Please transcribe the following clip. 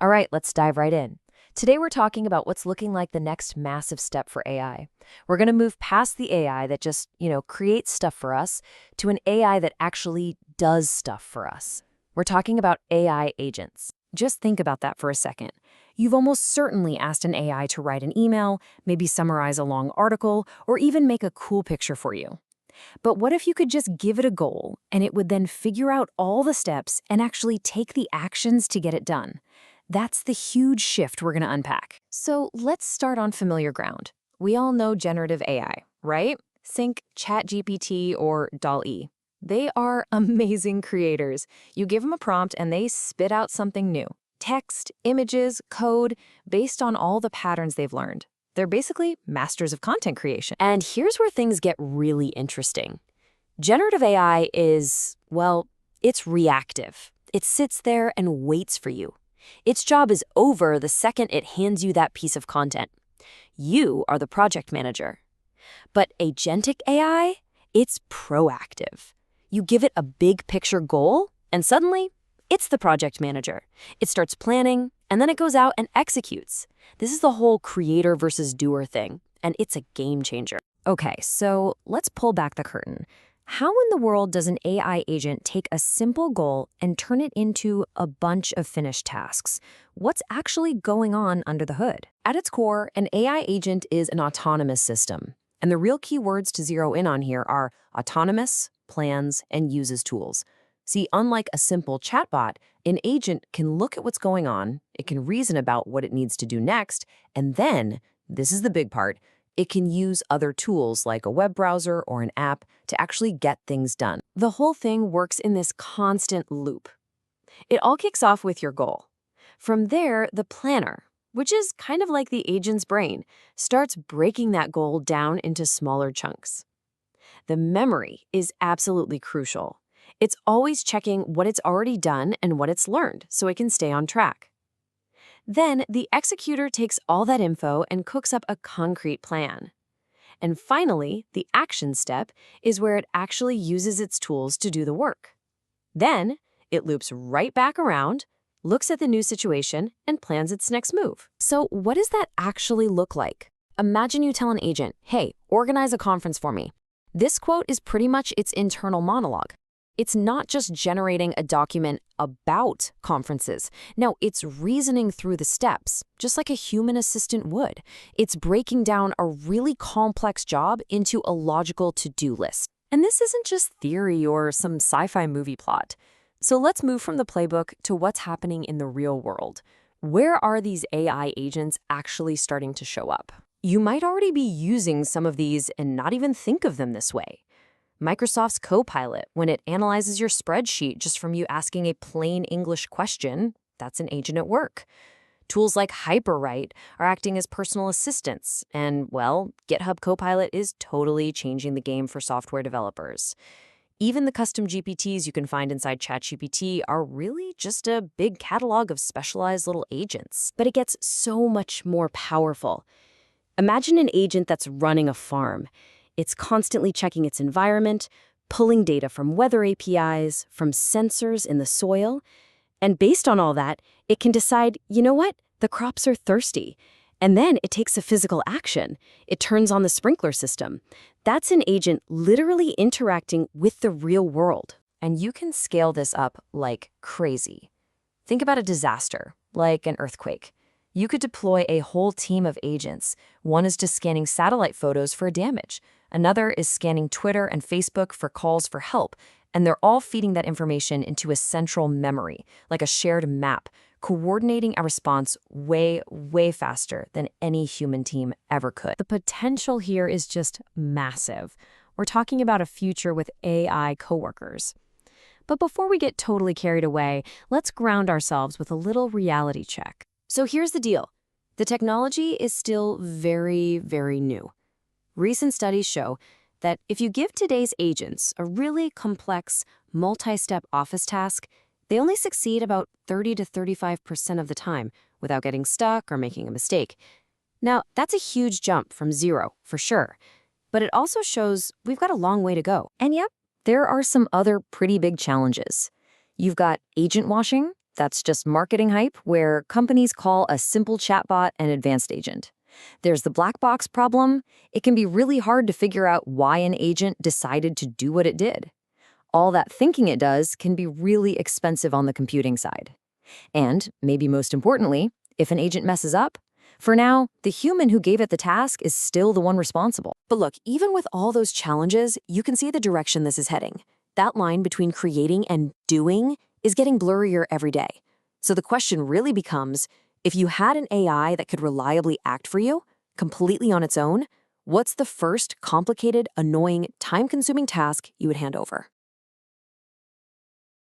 All right, let's dive right in. Today we're talking about what's looking like the next massive step for AI. We're going to move past the AI that just, creates stuff for us to an AI that actually does stuff for us. We're talking about AI agents. Just think about that for a second. You've almost certainly asked an AI to write an email, maybe summarize a long article, or even make a cool picture for you. But what if you could just give it a goal and it would then figure out all the steps and actually take the actions to get it done? That's the huge shift we're going to unpack. So let's start on familiar ground. We all know generative AI, right? Think ChatGPT or DALL-E. They are amazing creators. You give them a prompt and they spit out something new. Text, images, code, based on all the patterns they've learned. They're basically masters of content creation. And here's where things get really interesting. Generative AI is, well, it's reactive. It sits there and waits for you. Its job is over the second it hands you that piece of content. You are the project manager. But agentic AI, it's proactive. You give it a big picture goal, and suddenly, it's the project manager. It starts planning, and then it goes out and executes. This is the whole creator versus doer thing, and it's a game changer. Okay, so let's pull back the curtain. How in the world does an AI agent take a simple goal and turn it into a bunch of finished tasks? What's actually going on under the hood? At its core, an AI agent is an autonomous system. And the real key words to zero in on here are autonomous, plans, and uses tools. See, unlike a simple chatbot, an agent can look at what's going on, it can reason about what it needs to do next, and then, this is the big part, it can use other tools like a web browser or an app to actually get things done. The whole thing works in this constant loop. It all kicks off with your goal. From there, the planner, which is kind of like the agent's brain, starts breaking that goal down into smaller chunks. The memory is absolutely crucial. It's always checking what it's already done and what it's learned so it can stay on track. Then the executor takes all that info and cooks up a concrete plan. And finally, the action step is where it actually uses its tools to do the work. Then it loops right back around, looks at the new situation, and plans its next move. So what does that actually look like? Imagine you tell an agent, hey, organize a conference for me. This quote is pretty much its internal monologue. It's not just generating a document about conferences. No, it's reasoning through the steps, just like a human assistant would. It's breaking down a really complex job into a logical to-do list. And this isn't just theory or some sci-fi movie plot. So let's move from the playbook to what's happening in the real world. Where are these AI agents actually starting to show up? You might already be using some of these and not even think of them this way. Microsoft's Copilot, when it analyzes your spreadsheet just from you asking a plain English question, that's an agent at work. Tools like Hyperwrite are acting as personal assistants, and, well, GitHub Copilot is totally changing the game for software developers. Even the custom GPTs you can find inside ChatGPT are really just a big catalog of specialized little agents. But it gets so much more powerful. Imagine an agent that's running a farm. It's constantly checking its environment, pulling data from weather APIs, from sensors in the soil, and based on all that, it can decide, you know what, the crops are thirsty. And then it takes a physical action. It turns on the sprinkler system. That's an agent literally interacting with the real world. And you can scale this up like crazy. Think about a disaster, like an earthquake. You could deploy a whole team of agents. One is just scanning satellite photos for damage. Another is scanning Twitter and Facebook for calls for help. And they're all feeding that information into a central memory, like a shared map, coordinating a response way, way faster than any human team ever could. The potential here is just massive. We're talking about a future with AI coworkers. But before we get totally carried away, let's ground ourselves with a little reality check. So here's the deal. The technology is still very, very new. Recent studies show that if you give today's agents a really complex, multi-step office task, they only succeed about 30 to 35% of the time without getting stuck or making a mistake. Now, that's a huge jump from zero, for sure. But it also shows we've got a long way to go. And yep, there are some other pretty big challenges. You've got agent washing, That's just marketing hype, where companies call a simple chatbot an advanced agent. There's the black box problem. It can be really hard to figure out why an agent decided to do what it did. All that thinking it does can be really expensive on the computing side. And, maybe most importantly, if an agent messes up, for now, the human who gave it the task is still the one responsible. But look, even with all those challenges, you can see the direction this is heading. That line between creating and doing is getting blurrier every day. So the question really becomes, if you had an AI that could reliably act for you, completely on its own, what's the first complicated, annoying, time-consuming task you would hand over?